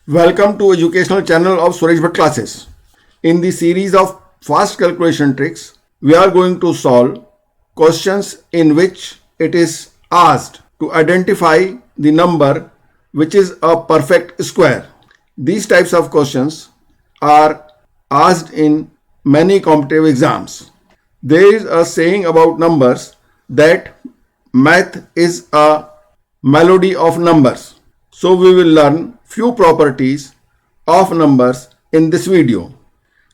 Welcome to educational channel of Suresh Bhatt classes. In the series of fast calculation tricks, we are going to solve questions in which it is asked to identify the number which is a perfect square. These types of questions are asked in many competitive exams. There is a saying about numbers that math is a melody of numbers. So we will learn few properties of numbers in this video.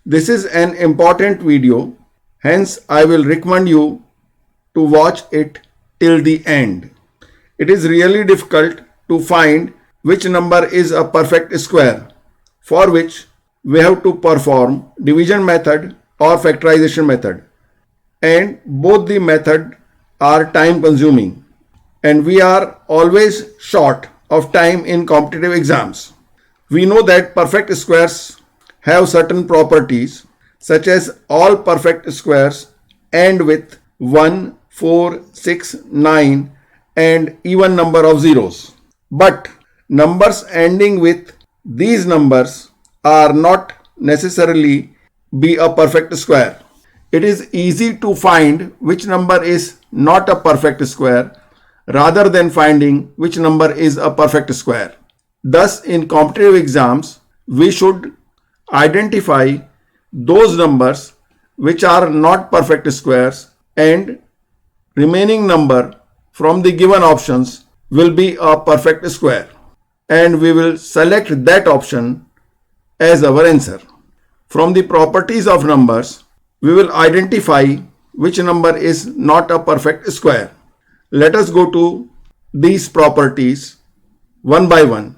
This is an important video, hence I will recommend you to watch it till the end. It is really difficult to find which number is a perfect square, for which we have to perform division method or factorization method, and both the method are time consuming and we are always short of time in competitive exams. We know that perfect squares have certain properties, such as all perfect squares end with 1, 4, 6, 9 and even number of zeros. But numbers ending with these numbers are not necessarily be a perfect square. It is easy to find which number is not a perfect square rather than finding which number is a perfect square. Thus, in competitive exams, we should identify those numbers which are not perfect squares, and remaining number from the given options will be a perfect square, and we will select that option as our answer. From the properties of numbers, we will identify which number is not a perfect square. Let us go to these properties one by one.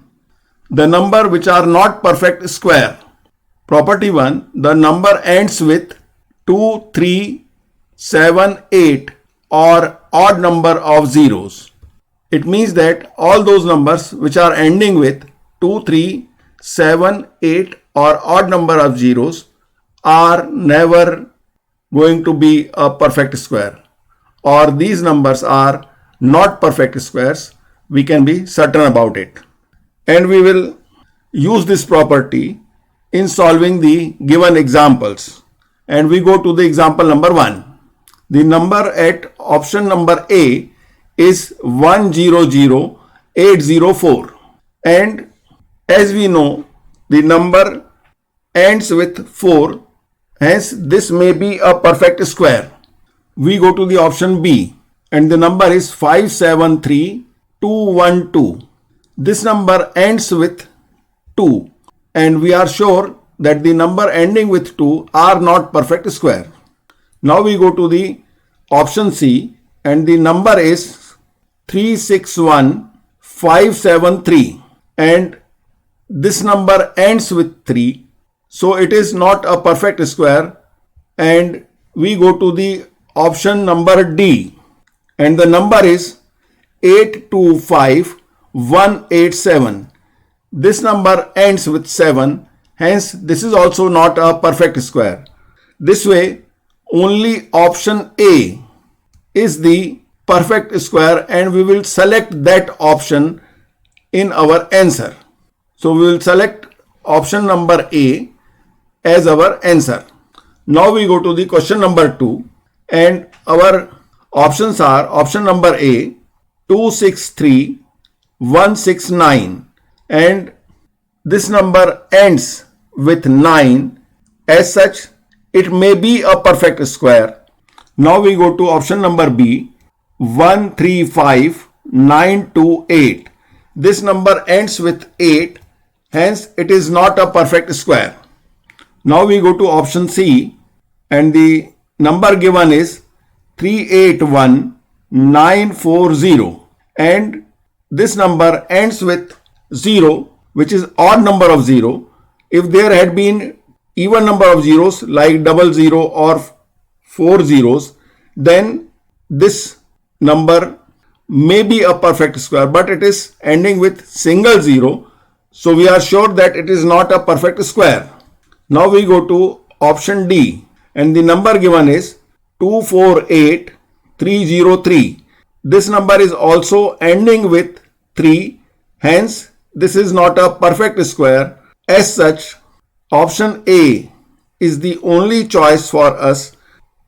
The number which are not perfect square. Property 1, the number ends with 2, 3, 7, 8 or odd number of zeros. It means that all those numbers which are ending with 2, 3, 7, 8 or odd number of zeros are never going to be a perfect square, or these numbers are not perfect squares. We can be certain about it. And we will use this property in solving the given examples. And we go to the example number 1. The number at option number A is 100804. And as we know, the number ends with 4. Hence, this may be a perfect square. We go to the option B, and the number is 573212. This number ends with 2, and we are sure that the number ending with 2 are not perfect square. Now we go to the option C, and the number is 361573, and this number ends with 3, so it is not a perfect square. And we go to the option number D, and the number is 825187. This number ends with 7, hence this is also not a perfect square. This way, only option A is the perfect square, and we will select that option in our answer. So we will select option number A as our answer. Now we go to the question number 2, and our options are option number A 263169, and this number ends with 9. As such, it may be a perfect square. Now we go to option number B 135928. This number ends with 8, hence it is not a perfect square. Now we go to option C, and the number given is 381940, and this number ends with 0, which is odd number of 0. If there had been even number of zeros like 00 or 4 zeros, then this number may be a perfect square, but it is ending with single 0, so we are sure that it is not a perfect square. Now we go to option D, and the number given is 248303. This number is also ending with 3, hence this is not a perfect square. As such, option A is the only choice for us.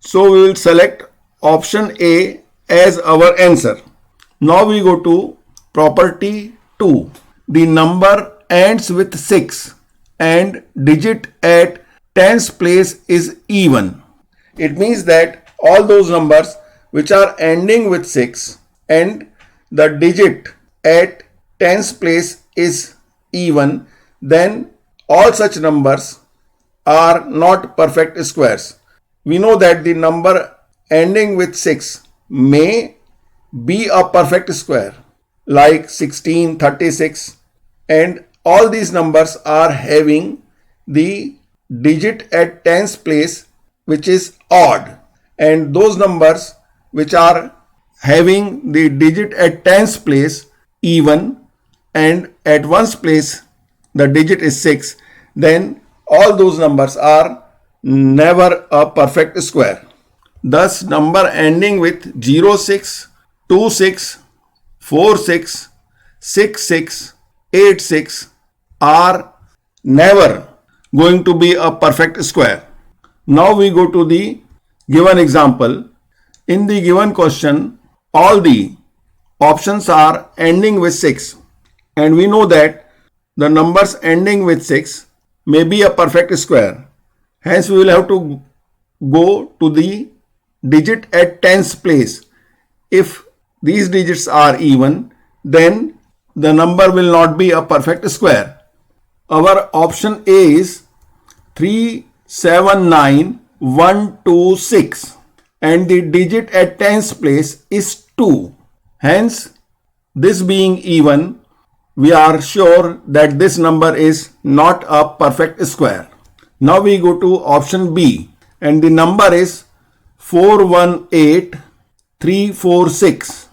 So we will select option A as our answer. Now we go to property 2. The number ends with 6 and digit at tens place is even. It means that all those numbers which are ending with 6 and the digit at tens place is even, then all such numbers are not perfect squares. We know that the number ending with 6 may be a perfect square like 16, 36, and all these numbers are having the digit at tens place which is odd, and those numbers which are having the digit at tens place even and at ones place the digit is 6, then all those numbers are never a perfect square. Thus, number ending with 06, 26, 46, 66, 86 are never going to be a perfect square. Now we go to the given example. In the given question, all the options are ending with 6, and we know that the numbers ending with 6 may be a perfect square. Hence, we will have to go to the digit at tens place. If these digits are even, then the number will not be a perfect square. Our option A is 379126 and the digit at tens place is 2. Hence, this being even, we are sure that this number is not a perfect square. Now we go to option B and the number is 418346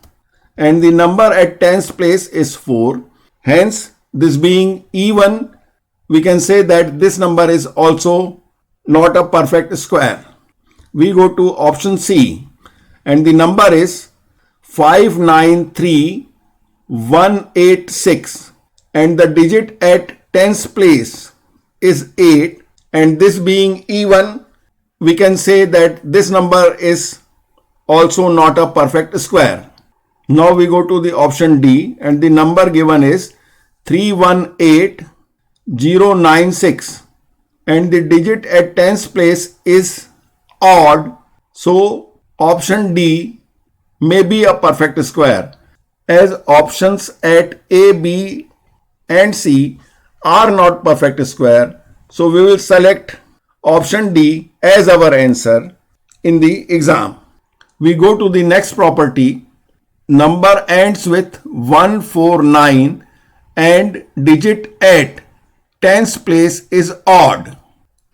and the number at tens place is 4. Hence, this being even, we can say that this number is also not a perfect square. We go to option C and the number is 593186 and the digit at tens place is 8, and this being even, we can say that this number is also not a perfect square. Now we go to the option D and the number given is 318096 and the digit at tens place is odd. So option D may be a perfect square, as options at A, B and C are not perfect square. So we will select option D as our answer in the exam. We go to the next property. Number ends with 149 and digit at tens place is odd.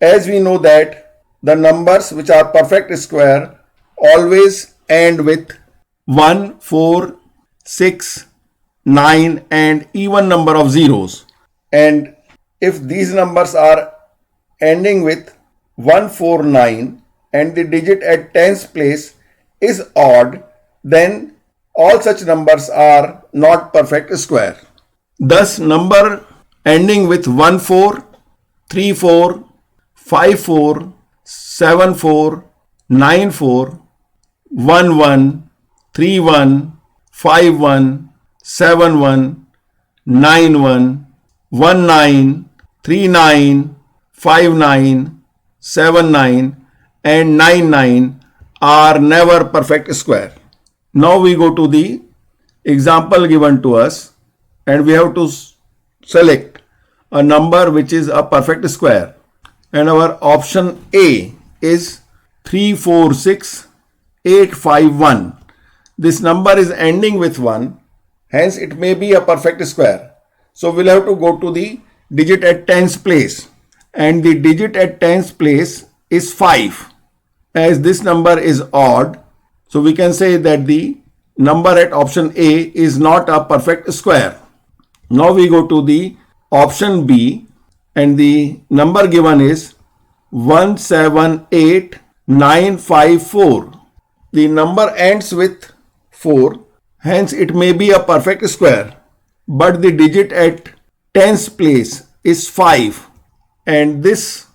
As we know that the numbers which are perfect square always end with 1, 4, 6, 9 and even number of zeros. And if these numbers are ending with 149 and the digit at tens place is odd, then all such numbers are not perfect square. Thus, number ending with 14, 34, 54, 74, 94, 11, 31, 51, 71, 91, 19, 39, 59, 79 and 99 are never perfect square. Now we go to the example given to us and we have to select a number which is a perfect square, and our option A is 346851. This number is ending with 1, hence it may be a perfect square. So we'll have to go to the digit at tens place, and the digit at tens place is 5. As this number is odd, so we can say that the number at option A is not a perfect square. Now we go to the option B and the number given is 178954. The number ends with 4, hence it may be a perfect square, but the digit at tens place is 5, and this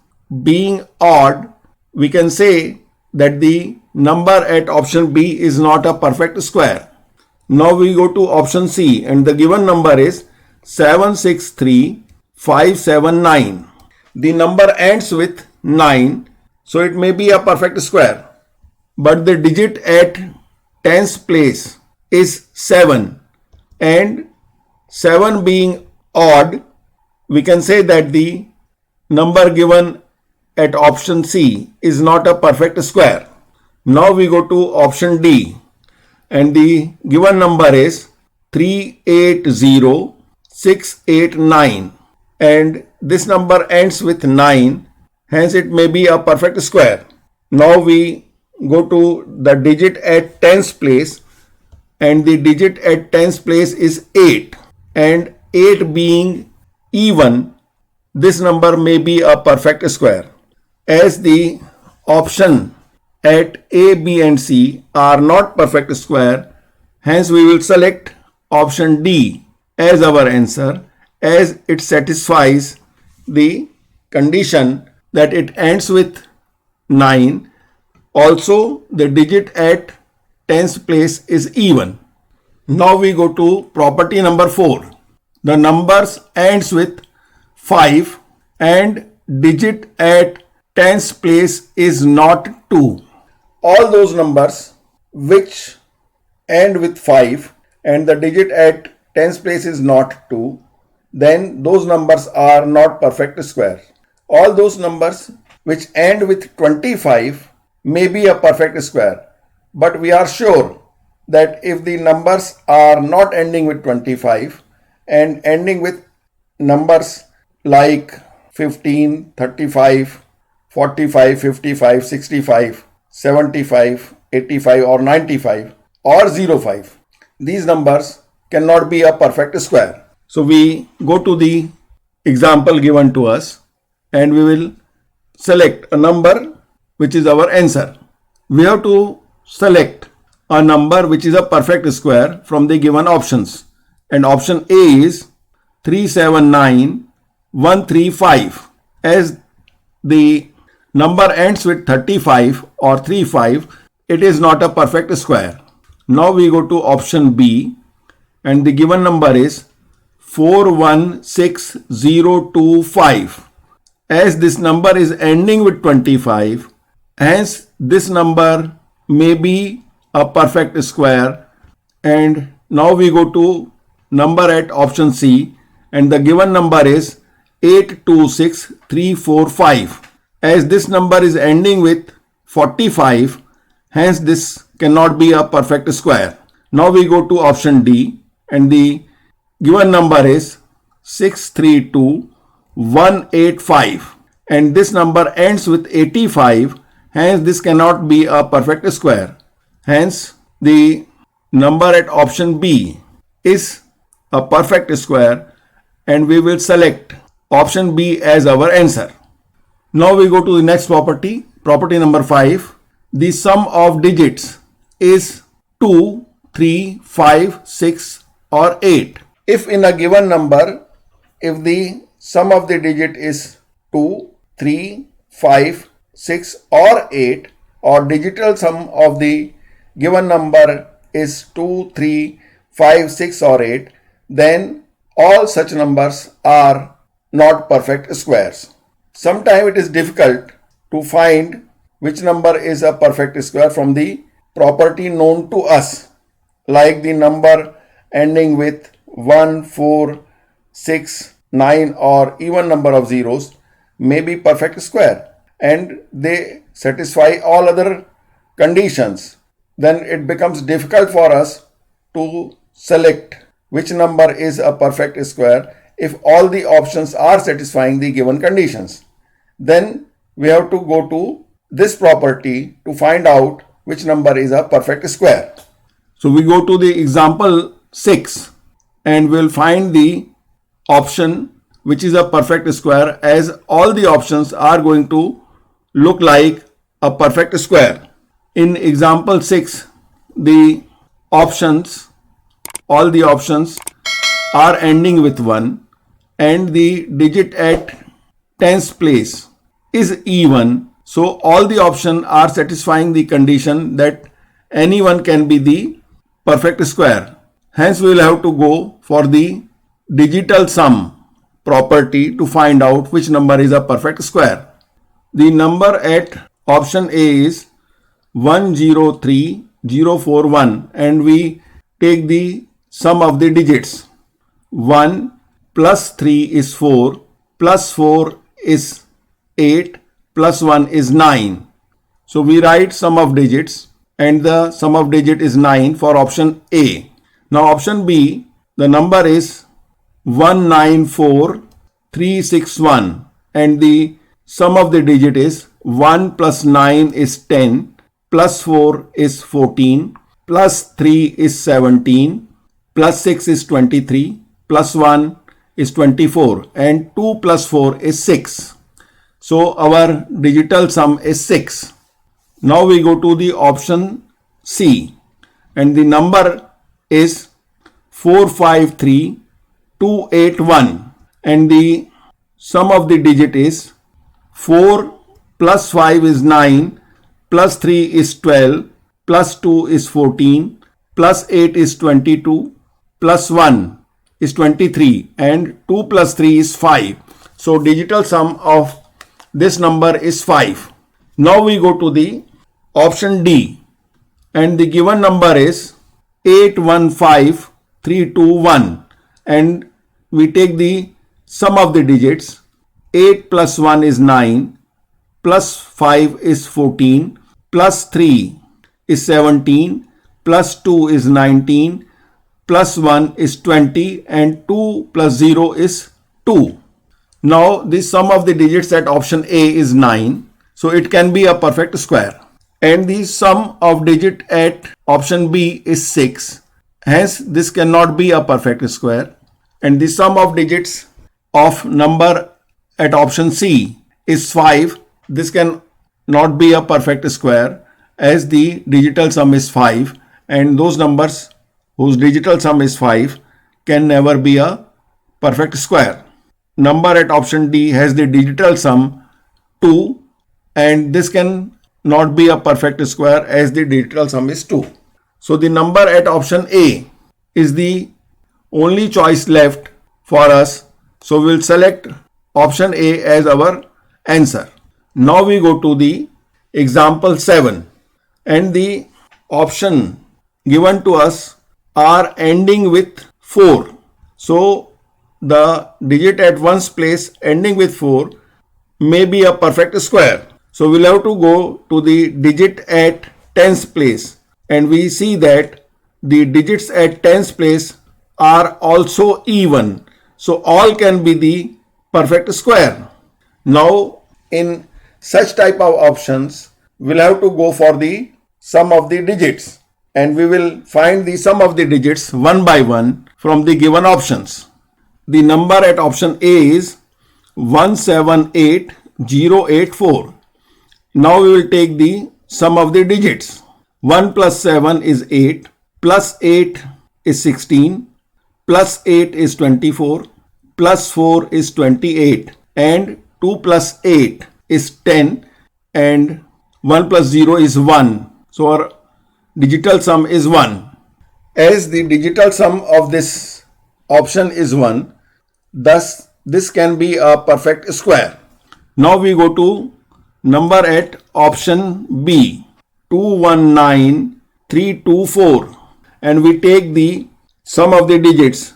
being odd, we can say that the number at option B is not a perfect square. Now we go to option C, and the given number is 763579. The number ends with 9, so it may be a perfect square. But the digit at tens place is 7, and 7 being odd, we can say that the number given at option C is not a perfect square. Now we go to option D, and the given number is 380689, and this number ends with 9, hence it may be a perfect square. Now we go to the digit at tens place, and the digit at tens place is 8, and 8 being even, this number may be a perfect square. As the option at A, B and C are not perfect square, hence we will select option D as our answer, as it satisfies the condition that it ends with 9. Also, the digit at tens place is even. Now we go to property number 4. The numbers ends with 5 and digit at tens place is not 2. All those numbers which end with 5 and the digit at tens place is not 2, then those numbers are not perfect square. All those numbers which end with 25 may be a perfect square, but we are sure that if the numbers are not ending with 25 and ending with numbers like 15, 35, 45, 55, 65, 75, 85 or 95 or 05, these numbers cannot be a perfect square. So we go to the example given to us and we will select a number which is our answer. We have to select a number which is a perfect square from the given options, and option A is 379135. As the number ends with 35 or 35, it is not a perfect square. Now we go to option B, and the given number is 416025. As this number is ending with 25, hence this number may be a perfect square. And now we go to number at option C, and the given number is 826345. As this number is ending with 45, hence this cannot be a perfect square. Now we go to option D, and the given number is 632185, and this number ends with 85, hence this cannot be a perfect square. Hence the number at option B is a perfect square, and we will select option B as our answer. Now we go to the next property, property number 5. The sum of digits is 2, 3, 5, 6 or 8. If in a given number, if the sum of the digit is 2, 3, 5, 6 or 8, or digital sum of the given number is 2, 3, 5, 6 or 8, then all such numbers are not perfect squares. Sometimes it is difficult to find which number is a perfect square from the property known to us, like the number ending with 1, 4, 6, 9 or even number of zeros may be perfect square and they satisfy all other conditions. Then it becomes difficult for us to select which number is a perfect square if all the options are satisfying the given conditions. Then we have to go to this property to find out which number is a perfect square. So we go to the example 6 and we'll find the option which is a perfect square, as all the options are going to look like a perfect square. In example 6, all the options are ending with 1, and the digit at tens place is even. So all the options are satisfying the condition that any one can be the perfect square. Hence we will have to go for the digital sum property to find out which number is a perfect square. The number at option A is 103041 and we take the sum of the digits. 1 plus 3 is 4, plus 4 is 8, plus 1 is 9. So we write sum of digits and the sum of digit is 9 for option A. Now option B, the number is 194361 and the sum of the digit is 1 plus 9 is 10, plus 4 is 14, plus 3 is 17, plus 6 is 23, plus 1 is 24 and 2 plus 4 is 6. So our digital sum is 6. Now we go to the option C and the number is 453281 and the sum of the digit is 4 plus 5 is 9, plus 3 is 12, plus 2 is 14, plus 8 is 22, plus 1 is 23 and 2 plus 3 is 5. So digital sum of this number is 5. Now we go to the option D and the given number is 815321 and we take the sum of the digits. 8 plus 1 is 9, plus 5 is 14, plus 3 is 17, plus 2 is 19, plus 1 is 20 and 2 plus 0 is 2. Now the sum of the digits at option A is 9. So it can be a perfect square. And the sum of digit at option B is 6. Hence this cannot be a perfect square. And the sum of digits of number at option C is 5. This can not be a perfect square as the digital sum is 5 and those numbers whose digital sum is 5 can never be a perfect square. Number at option D has the digital sum 2 and this can not be a perfect square as the digital sum is 2. So the number at option A is the only choice left for us. So we will select option A as our answer. Now we go to the example 7 and the option given to us are ending with 4. So the digit at one's place ending with 4 may be a perfect square. So we'll have to go to the digit at tens place and we see that the digits at tens place are also even. So all can be the perfect square. Now in such type of options we'll have to go for the sum of the digits and we will find the sum of the digits one by one from the given options. The number at option A is 178084. Now we will take the sum of the digits. 1 plus 7 is 8, plus 8 is 16, plus 8 is 24, plus 4 is 28 and 2 plus 8 is 10 and 1 plus 0 is 1. So our digital sum is 1. As the digital sum of this option is 1, thus this can be a perfect square. Now we go to number at option B, 219324 and we take the sum of the digits.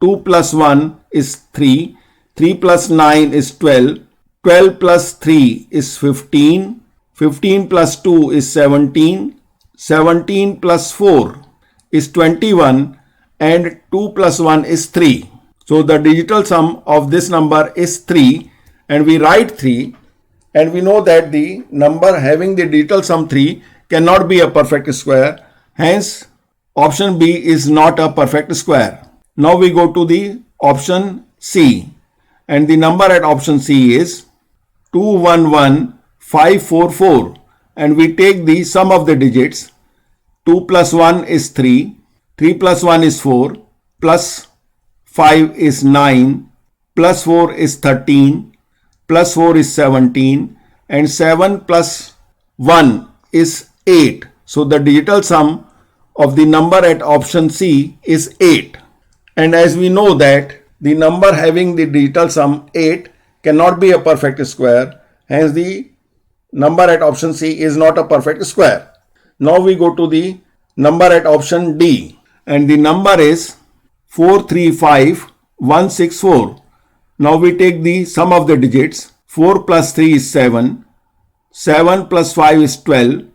2 plus 1 is 3, 3 plus 9 is 12, 12 plus 3 is 15, 15 plus 2 is 17, 17 plus 4 is 21 and 2 plus 1 is 3. So the digital sum of this number is 3 and we write 3 and we know that the number having the digital sum 3 cannot be a perfect square. Hence option B is not a perfect square. Now we go to the option C and the number at option C is 211544 and we take the sum of the digits. 2 plus 1 is 3, 3 plus 1 is 4, plus 5 is 9, plus 4 is 13, plus 4 is 17, and 7 plus 1 is 8. So the digital sum of the number at option C is 8. And as we know that the number having the digital sum 8 cannot be a perfect square, hence the number at option C is not a perfect square. Now we go to the number at option D, and the number is 435164. Now we take the sum of the digits. 4 plus 3 is 7, 7 plus 5 is 12,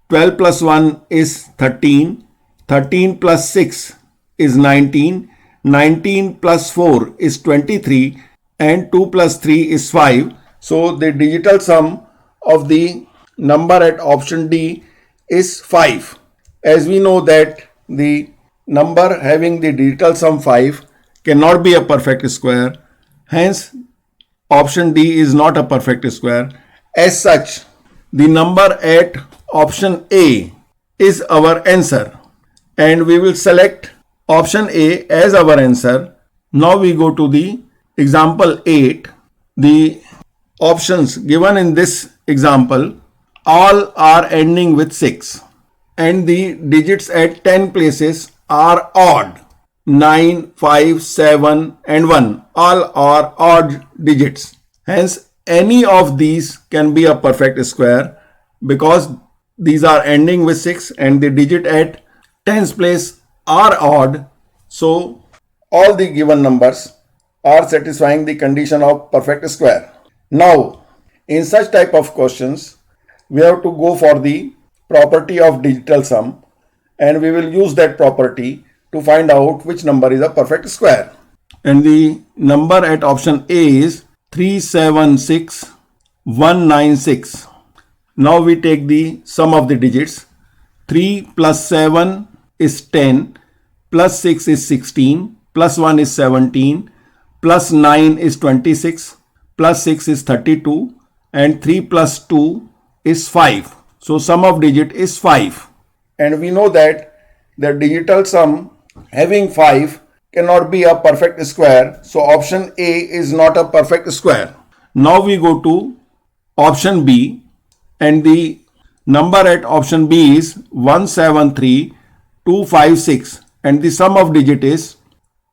12 plus 1 is 13, 13 plus 6 is 19, 19 plus 4 is 23, and 2 plus 3 is 5. So the digital sum of the number at option D is 5. As we know that the number having the digital sum 5 cannot be a perfect square, hence option D is not a perfect square. As such, the number at option A is our answer, and we will select option A as our answer. Now we go to the example 8. The options given in this example all are ending with 6, and the digits at 10 places are odd. 9, 5, 7 and 1 all are odd digits. Hence any of these can be a perfect square because these are ending with 6 and the digit at 10's place are odd. So all the given numbers are satisfying the condition of perfect square. Now in such type of questions we have to go for the property of digital sum, and we will use that property to find out which number is a perfect square. And the number at option A is 376196. Now we take the sum of the digits. 3 plus 7 is 10, plus 6 is 16, plus 1 is 17, plus 9 is 26, plus 6 is 32, and 3 plus 2 is 5. So sum of digit is 5. And we know that the digital sum having 5 cannot be a perfect square. So option A is not a perfect square. Now we go to option B, and the number at option B is 173256, and the sum of digit is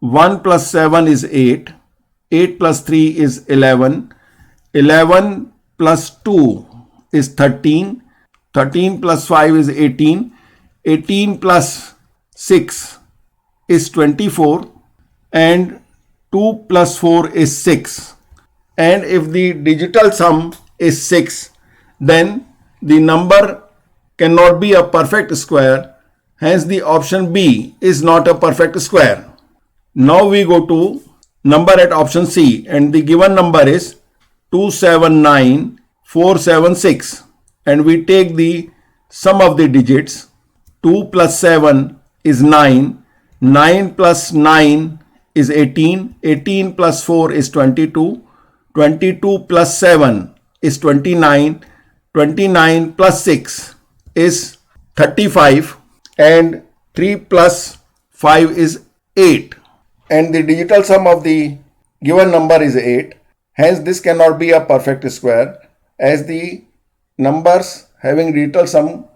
1 plus 7 is 8, 8 plus 3 is 11, 11 plus 2 is 13, 13 plus 5 is 18, 18 plus 6 is 24, and 2 plus 4 is 6. And if the digital sum is 6, then the number cannot be a perfect square. Hence the option B is not a perfect square. Now we go to number at option C, and the given number is 279476, and we take the sum of the digits. 2 plus 7 is 9, 9 plus 9 is 18, 18 plus 4 is 22, 22 plus 7 is 29, 29 plus 6 is 35, and 3 plus 5 is 8. And the digital sum of the given number is 8. Hence this cannot be a perfect square, as the numbers having digital sum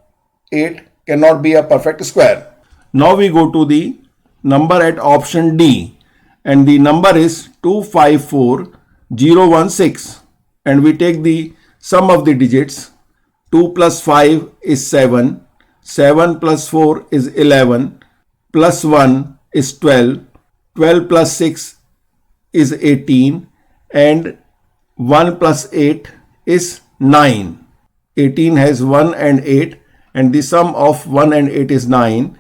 8 cannot be a perfect square. Now we go to the number at option D, and the number is 254016, and we take the sum of the digits. 2 plus 5 is 7, 7 plus 4 is 11, plus 1 is 12, 12 plus 6 is 18, and 1 plus 8 is 9. 18 has 1 and 8, and the sum of 1 and 8 is 9.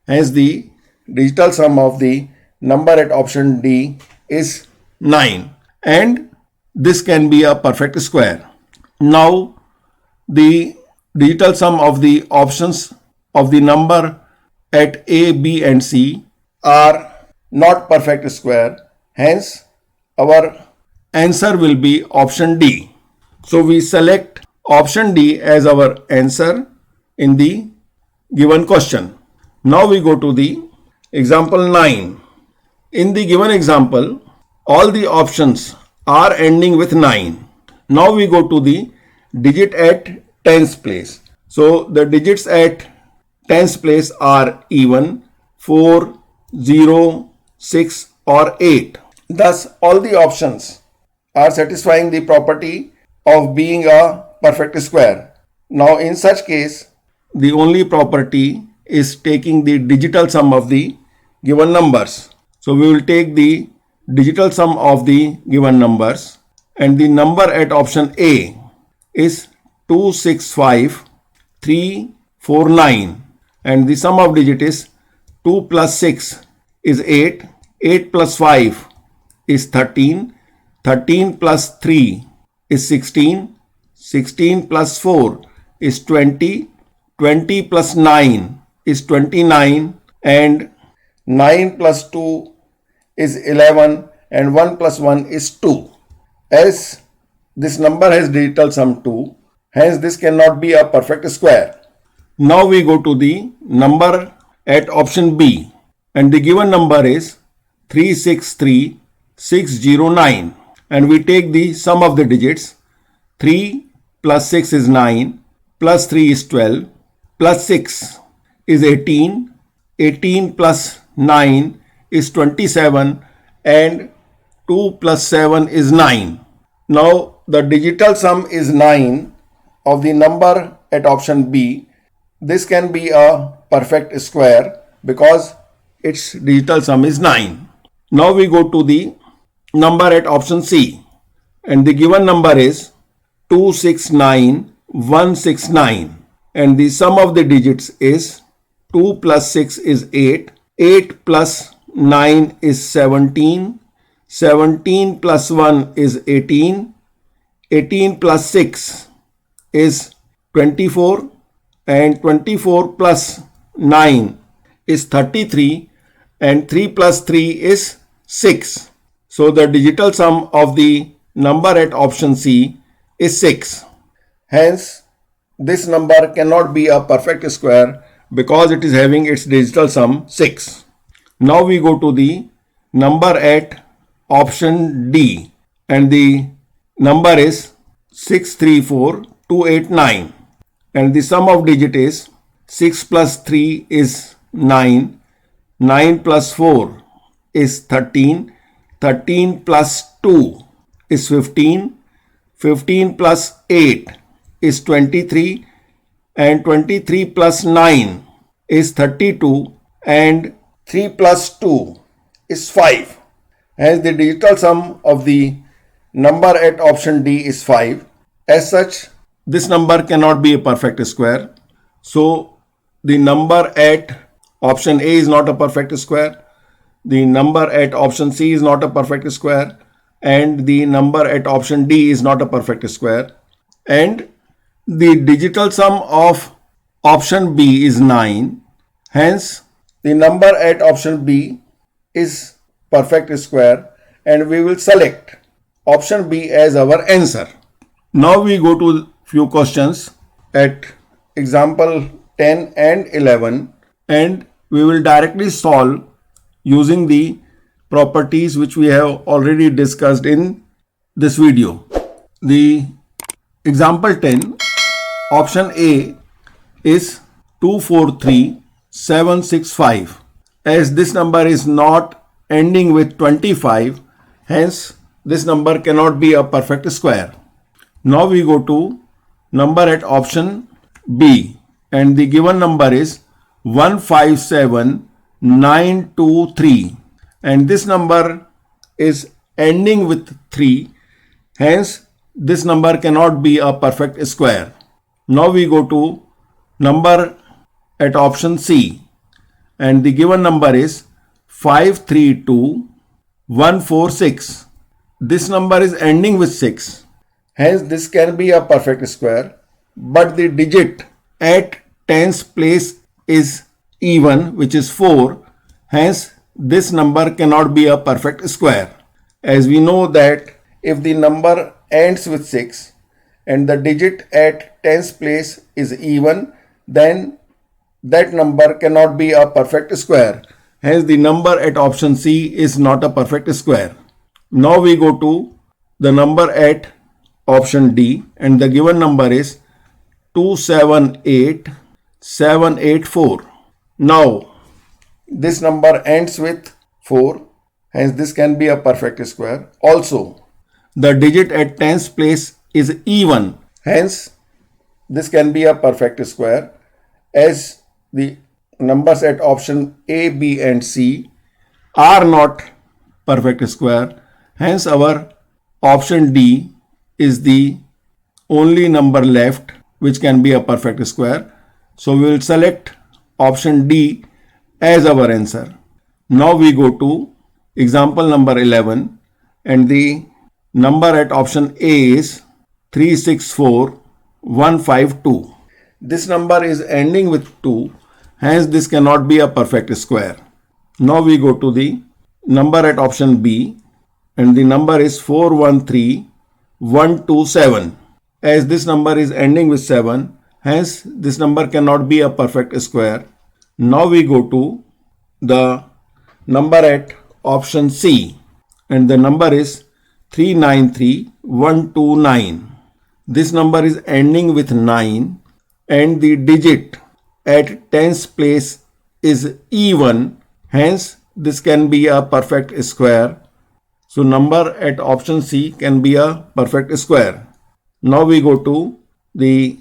Hence the digital sum of the number at option D is 9, and this can be a perfect square. Now the digital sum of the options of the number at A, B and C are not perfect square. Hence our answer will be option D. So we select option D as our answer in the given question. Now we go to the example 9. In the given example, all the options are ending with 9. Now we go to the digit at tens place. So the digits at tens place are even, 4, 0, 6 or 8. Thus all the options are satisfying the property of being a perfect square. Now in such case, the only property is taking the digital sum of the given numbers. So we will take the digital sum of the given numbers, and the number at option A is 265349, and the sum of digit is 2 plus 6 is 8, 8 plus 5 is 13, 13 plus 3 is 16, 16 plus 4 is 20, 20 plus 9 is 29, and 9 plus 2 is 11, and 1 plus 1 is 2. As this number has digital sum 2, hence this cannot be a perfect square. Now we go to the number at option B, and the given number is 363609, and we take the sum of the digits. 3 plus 6 is 9, plus 3 is 12, plus 6 is 18, 18 plus 9 is 27, and 2 plus 7 is 9. Now the digital sum is 9 of the number at option B. This can be a perfect square because its digital sum is 9. Now we go to the number at option C, and the given number is 269169, and the sum of the digits is 2 plus 6 is 8, 8 plus 9 is 17, 17 plus 1 is 18, 18 plus 6 is 24, and 24 plus 9 is 33, and 3 plus 3 is 6. So the digital sum of the number at option C is 6. Hence, this number cannot be a perfect square because it is having its digital sum 6. Now we go to the number at option D, and the number is 634289, and the sum of digit is 6 plus 3 is 9, 9 plus 4 is 13, 13 plus 2 is 15, 15 plus 8 is 23, and 23 plus 9 is 32, and 3 plus 2 is 5. Hence the digital sum of the number at option D is 5. As such, this number cannot be a perfect square. So the number at option A is not a perfect square, the number at option C is not a perfect square, and the number at option D is not a perfect square, and the digital sum of option B is 9. Hence the number at option B is perfect square, and we will select option B as our answer. Now we go to few questions at example 10 and 11, and we will directly solve using the properties which we have already discussed in this video. The example 10, option A is 243765. As this number is not ending with 25, hence this number cannot be a perfect square. Now we go to number at option B, and the given number is 157923, and this number is ending with 3, hence this number cannot be a perfect square. Now we go to number at option C, and the given number is 532146. This number is ending with 6, hence this can be a perfect square, but the digit at tens place is even, which is 4, hence this number cannot be a perfect square. As we know that if the number ends with 6 and the digit at tens place is even, then that number cannot be a perfect square. Hence the number at option C is not a perfect square. Now we go to the number at option D, and the given number is 278784. Now this number ends with 4, hence this can be a perfect square. Also, the digit at tens place is even, hence this can be a perfect square, as the numbers at option A, B and C are not perfect square. Hence our option D is the only number left which can be a perfect square. So we will select option D as our answer. Now we go to example number 11, and the number at option A is 364152. This number is ending with 2, hence this cannot be a perfect square. Now we go to the number at option B, and the number is 413127. As this number is ending with 7, hence this number cannot be a perfect square. Now we go to the number at option C, and the number is 393129. This number is ending with 9, and the digit at tens place is even, hence this can be a perfect square. So number at option C can be a perfect square. Now we go to the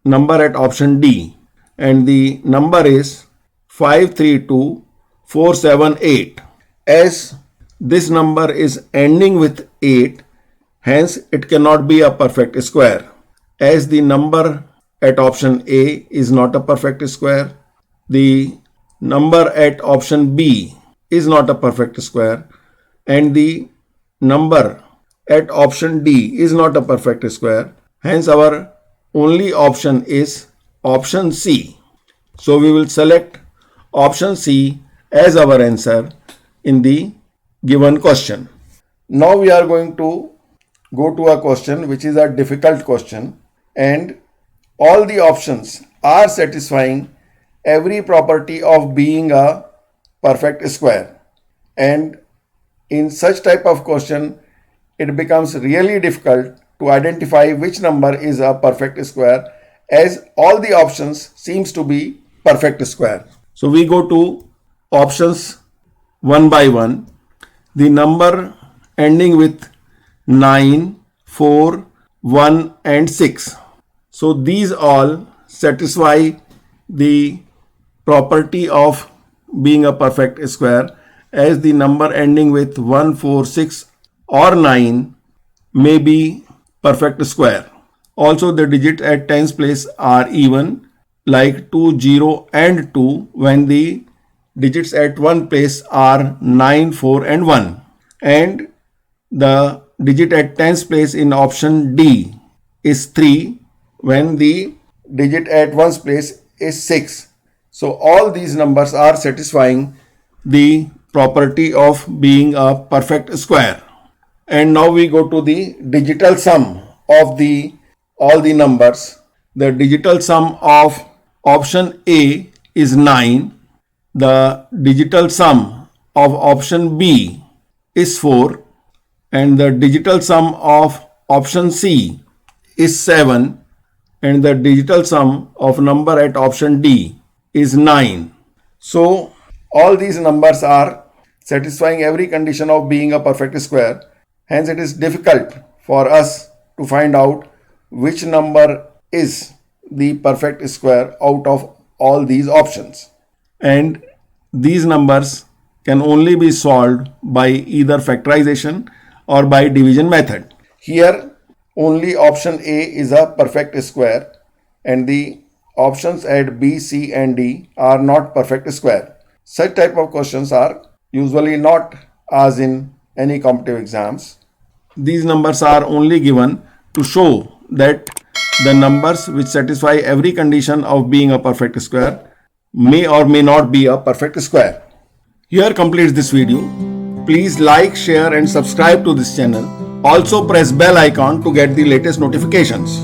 number at option D, and the number is 532478. As this number is ending with 8, hence it cannot be a perfect square. As the number at option A is not a perfect square, the number at option B is not a perfect square, and the number at option D is not a perfect square. Hence our only option is option C. So we will select option C as our answer in the given question. Now we are going to go to a question which is a difficult question, and all the options are satisfying every property of being a perfect square. And in such type of question, it becomes really difficult to identify which number is a perfect square, as all the options seems to be perfect square. So we go to options one by one. The number ending with 9, 4, 1 and 6. So these all satisfy the property of being a perfect square, as the number ending with 1, 4, 6 or 9 may be perfect square. Also the digit at tens place are even, like 2, 0 and 2, when the digits at one place are 9, 4 and 1. And the digit at tens place in option D is 3, when the digit at ones place is 6. So all these numbers are satisfying the property of being a perfect square. And now we go to the digital sum of all the numbers. The digital sum of option A is 9. The digital sum of option B is 4. And the digital sum of option C is 7. And the digital sum of number at option D is 9. So all these numbers are satisfying every condition of being a perfect square. Hence it is difficult for us to find out which number is the perfect square out of all these options. And these numbers can only be solved by either factorization or by division method. Here only option A is a perfect square, and the options at B, C and D are not perfect square. Such type of questions are usually not asked in any competitive exams. These numbers are only given to show that the numbers which satisfy every condition of being a perfect square may or may not be a perfect square. Here completes this video. Please like, share and subscribe to this channel. Also press bell icon to get the latest notifications.